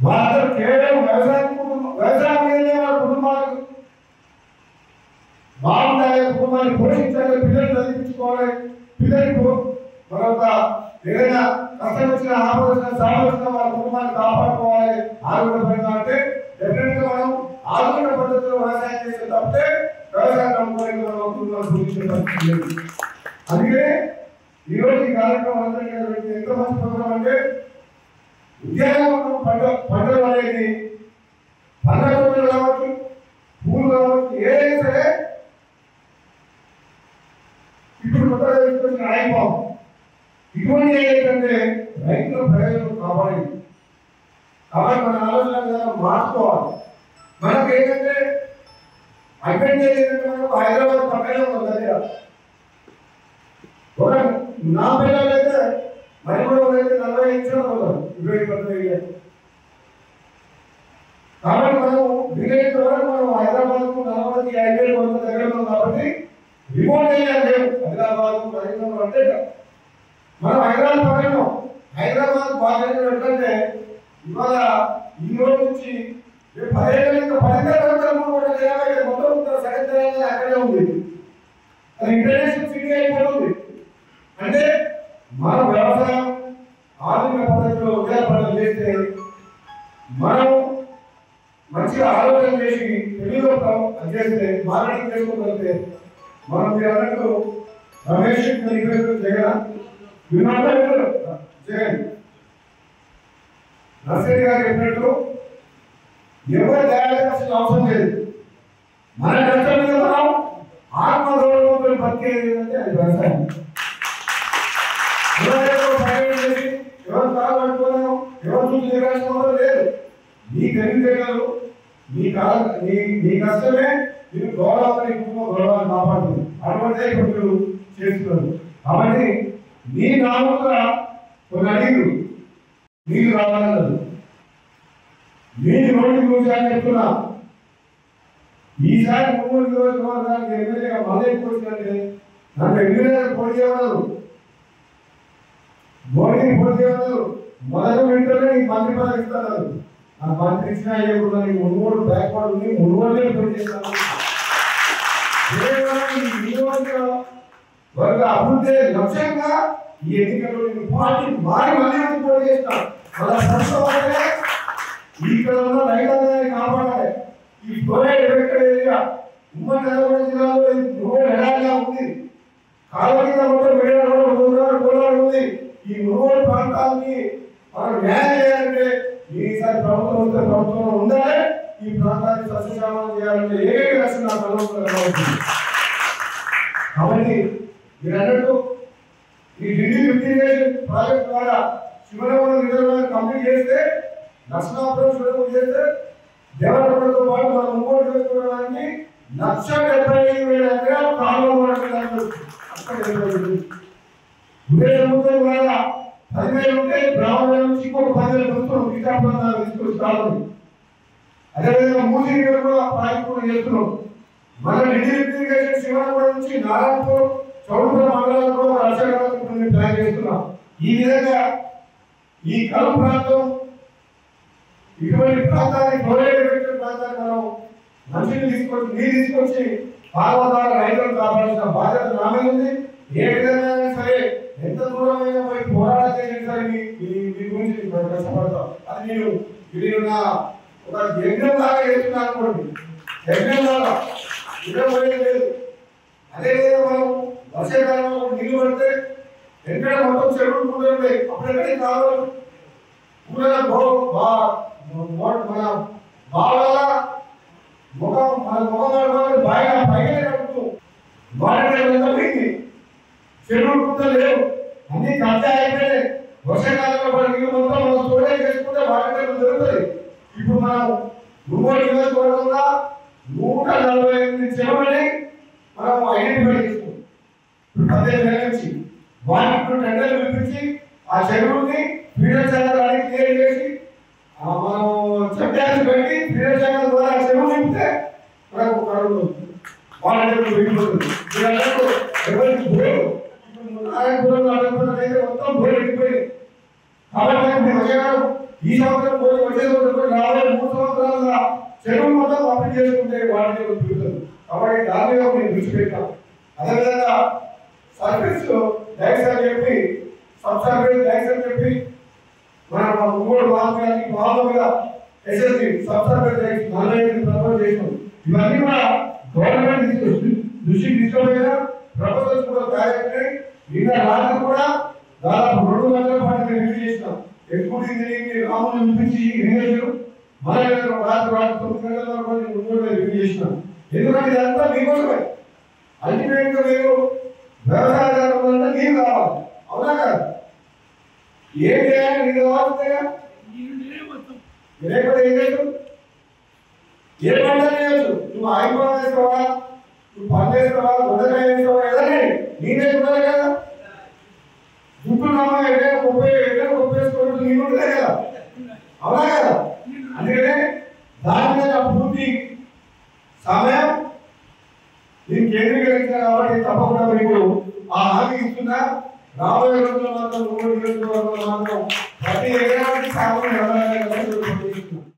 వాళ్ళందరూ కేవలం వ్యవసాయం మీదనే వాళ్ళ కుటుంబాలు బాగుండాలి, కుటుంబాన్ని పోషించాలి, పిల్లలు చదివించుకోవాలి, పిల్లలకు మరొక ఏదైనా కష్టం వచ్చిన ఆపదన సామర్థ్యం వాళ్ళ కుటుంబాన్ని కాపాడుకోవాలి ఆరోగ్యపరంగా. అంటే డెఫినెట్ గా మనం ఆధునిక పద్ధతిలో వ్యవసాయం చేసే తప్పితే వ్యవసాయం నమ్ముకోవడానికి మనం కుటుంబాన్ని పూజించే పరిస్థితి లేదు. అందుకే ఈరోజు ఈ కార్యక్రమం అందరికీ ఎంత మంచి ప్రోగ్రాం అంటే ఉద్యానవనం పంటలు అనేది పండ్ల తోటలు కావచ్చు, పూలు కావచ్చు, ఏదైనా సరే ఇప్పుడు కొత్తగా తీసుకొచ్చిన రాయిపాము ఇటువంటి ఏంటంటే రైతుల ప్రయోజనం కాపాడేది. కాబట్టి మన ఆలోచన మార్చుకోవాలి. మనకు ఏంటంటే అడ్వాంటేజ్ ఏంటంటే మనకు హైదరాబాద్ పక్కనే ఉంది దగ్గర. ఒక నా పిల్లలు అయితే మరి కూడా అయితే 40 నిమిషాలు పోతారు, 20-25. కాబట్టి మనం విలేజ్ ద్వారా మనం హైదరాబాద్ కు 40-50 కిలోమీటర్ల దగ్గర ఉన్నాం. కాబట్టి రిమోట్ ఏరియా లేవు. హైదరాబాద్ 10 కిలోమీటర్లు అంటే మనం హైదరాబాద్ పక్కన. హైదరాబాద్ బాగా ఎట్లంటే ఇవాళ ఈ రోజు నుంచి 10 ఏళ్ళ ఇంకా 10 మొత్తం సగం తెలంగాణ అక్కడే ఉంది. అది ఇంటర్నేషనల్ సిటీ అయిపోతుంది. అంటే మన వ్యవసాయం ఆధునిక పద్ధతిలో ఉద్యోగపడలు చేస్తే మనం మంచిగా ఆలోచన చేసి తెలుగులో చేస్తే మార్కెటింగ్ చేసుకోగలిగితే మనం మీరు అన్నట్టు రమేష్ జగన్ జగన్ నర్సరీ గారు చెప్పినట్టు ఎవరు తయారు అవసరం లేదు. మన కష్టం మీద మనం ఆత్మగౌరవంతో బతికేది అంటే అది వ్యవసాయం. ఎవరు కావాలనుకోలేము, ఎవరు చూసి నిరాశ లేదు. నీ తెలివితేటలు నీ కష్టమే మీరు గౌరవాన్ని గౌరవాన్ని కాపాడుతుంది. అటువంటిదే ఇప్పుడు చేస్తున్నారు. కాబట్టి నీ నామగా కొన్ని అడిగి నీళ్ళు రావాలన్నది నేను రోడ్డు గురించి అని చెప్తున్నా. ఈసారి 3 నియోజకవర్గానికి ఎమ్మెల్యేగా మళ్ళీ వచ్చినట్టే నన్ను ఎమ్మెల్యే పోటీ చేయమన్నారు, మోడీ పోటీ చేయమన్నారు. మొదటి వింటనే నీకు మంత్రి పదవి ఇస్తున్నారు. ఆ మంత్రి ఇచ్చినా ఇవ్వకుండా నీకు 3 బ్యాక్వర్డ్ ఉంది, 3 పోటీ చేస్తాను. నియోజకవర్గ అభివృద్ధి లక్ష్యంగా ఈ ఎన్నికల్లో నేను పార్టీ మారి మళ్ళీ పోటీ చేస్తాను. అలా సంస్థ ఇక్కడ ఉన్న రైతాంగాన్ని కాపాడాలి. ఈ ఫ్లోరైడ్ ఎఫెక్టెడ్ ఏరియా ఉమ్మడి నల్గొండ జిల్లాలో ఎడారిగా ఉంది. కాలువ కింద మొత్తం కోలాడు ఉంది. ఈ మునుగోడు ప్రాంతానికి మనం న్యాయం చేయాలంటే ఈసారి ప్రభుత్వం వస్తే ప్రభుత్వం ఉండాలి. ఈ ప్రాంతాన్ని సస్యశ్యామలం చేయాలంటే ఏకైక లక్ష్యం నా ప్రభుత్వం. కాబట్టి మీరు అన్నట్టు ఈ ఢిల్లీ లిఫ్టిగేషన్ ప్రాజెక్ట్ ద్వారా శివనగరం రిజర్వాయర్ కంప్లీట్ చేస్తే నర్సనాపురం శివనగరం చేస్తే దేవరకొండతో పాటు మనం ఇంకోటి చేసుకోవడానికి 1,75,000 ఎకరాలు కాలువ ఉదయం ద్వారా 10,000 ఉంటే బ్రాహ్మణ నుంచి ఇంకొక 10,000 వస్తున్నాం. విశాఖపట్నం తీసుకొచ్చి అదేవిధంగా మూసీ నీరు కూడా ప్రాజెక్టు చేస్తున్నాం. మన ఢిల్లీ లిఫ్టిగేషన్ శివనగరం నుంచి నారాయణపూర్ చౌడపురం మండలాలు కూడా వర్షాకాలం ప్లాన్ చేస్తున్నాం. ఈ విధంగా ఈ కలు ప్రాంతం ఇటువంటి ప్రాంతానికి ఫ్లోరైడ్ ఎఫెక్టెడ్ ప్రాంతానికి మనం మంచిని తీసుకొచ్చి నీరు తీసుకొచ్చి పాల్గొనాల రైతులను కాపాడాల్సిన బాధ్యత నా మీద ఉంది. ఏ విధంగా సరే ఎంత దూరమైనా పోయి పోరాటం చేసిన సరే మీ గురించి కష్టపడతాం. అది నేను నా ఒక యజ్ఞం లాగా చేస్తున్నాను అనుకోండి. యజ్ఞం లాగా ఇవ్వబోయేది లేదు. అదేవిధంగా మనం వర్షాకాలంలో నీళ్ళు పడితే ఎక్కడ మొత్తం చెరువులు కూడా ఉంటాయి. అప్పుడెక్కడికి కావాలి మన బాగా ముఖం మన ముఖం బాగా పైగా కడుతూ వాటి చెరువులు కూడా లేవు, అన్ని కబ్జా అయిపోయినాయి. వర్షాకాలంలో పడి నీళ్ళు మొత్తం మనం స్టోరేజ్ చేసుకుంటే వాటి జరుగుతుంది. ఇప్పుడు మనం గుమ్మడి నియోజకవర్గంగా 148 చెరువులని మనం ఐడెంటిఫై చేసుకుంటాం. 15 నెలల నుంచి వాటికి టెండర్లు పిలిపించి ఆ చెరువుని ఫీడర్ ఛానల్ అని క్లియర్ చేసి మనం చెట్టాలు పెట్టి ఫీడర్ ఛానల్ ద్వారా చెరువు నింపితే మనకు కరువు వాటర్ వెళ్ళిపోతుంది. ఎవరికి బోరు ఇప్పుడు నారాయణపురం మొత్తం బోరు వెళ్ళిపోయింది. కాబట్టి ఈ సంవత్సరం వచ్చే దానికి మామూలుగా ఎస్ఎస్సి సబ్సర్వేట్ 45 ప్రపోజ్ చేసాం. ఇవన్నీ కూడా గవర్నమెంట్ దృష్టికి తీసుకోలేదా ప్రపోజల్స్ కూడా తయారైనాయి. నిన్న రాత్రి కూడా దాదాపు 2 గంటల పాటు రివ్యూ చేసినాం. ఎప్పుడు రాములు చూపించి ఇరిగేషన్ మన రాత్రి 9 గంటల వరకు ముందు రివ్యూ చేసినాం. ఎందుకంటే ఇదంతా మీకోసమే. అల్టిమేట్ గా మీరు వ్యవసాయదారులు అంటే నీరు కావాలి, అవునా కదా? ఏం చేయాలి? నీరు కావాల్సిందేగా. లేకపోతే ఏం చేయదు? ఏ పంట చేయొచ్చు. నువ్వు ఆయిల్ వేస్తావా, నువ్వు పంట వేస్తావా, దొండకాయ వేస్తావా, ఏదైనా నీరే ఉండాలి కదా. చుట్టూ 30 వేసుకోవడం నీరు ఉంటుంది కదా, అవునా కదా? అందుకనే దాని మీద పూర్తి సమయం నేను కేంద్రీకరించిన కాబట్టి తప్పకుండా మీకు ఆ హామీ ఇస్తున్నా. రాబోయే రోజుల్లో మాత్రం 3 నియోజకవర్గాల్లో మాత్రం ప్రతి ఎకరానికి సాగు